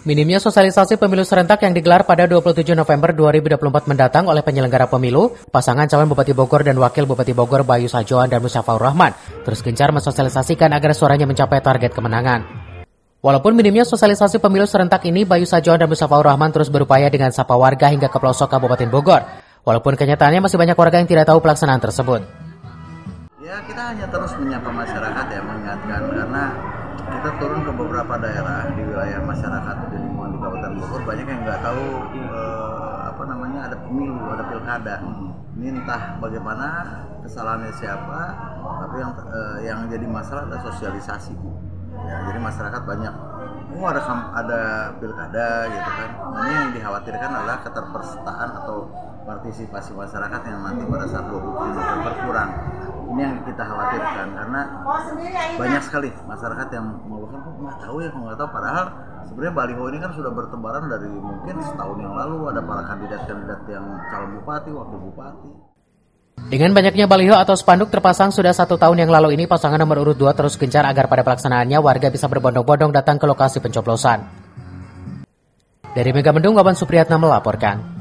Minimnya sosialisasi pemilu serentak yang digelar pada 27 November 2024 mendatang oleh penyelenggara pemilu, pasangan calon Bupati Bogor dan Wakil Bupati Bogor Bayu Sajoan dan Musyafaur Rahman terus gencar mensosialisasikan agar suaranya mencapai target kemenangan. Walaupun minimnya sosialisasi pemilu serentak ini, Bayu Sajoan dan Musyafaur Rahman terus berupaya dengan sapa warga hingga ke pelosok Kabupaten Bogor. Walaupun kenyataannya masih banyak warga yang tidak tahu pelaksanaan tersebut. Ya, kita hanya terus menyapa masyarakat ya, mengingatkan, karena kita turun ke beberapa daerah di wilayah masyarakat di lingkungan di Kabupaten Bogor, banyak yang nggak tahu ada pemilu, ada pilkada. Ini entah bagaimana kesalahannya siapa, tapi yang jadi masalah adalah sosialisasi. Ya, jadi masyarakat banyak, ada pilkada gitu kan. Ini yang dikhawatirkan adalah keterpesertaan atau partisipasi masyarakat yang nanti pada saat 27 November kurang. Ini yang kita khawatirkan, karena banyak sekali masyarakat yang mengeluhkan, kok nggak tahu, padahal sebenarnya baliho ini kan sudah bertebaran dari mungkin setahun yang lalu. Ada para kandidat-kandidat yang calon bupati, wakil bupati. Dengan banyaknya baliho atau spanduk terpasang sudah 1 tahun yang lalu ini, pasangan nomor urut 2 terus gencar agar pada pelaksanaannya warga bisa berbondong-bondong datang ke lokasi pencoblosan. Dari Megamendung, Wawan Supriyatna melaporkan.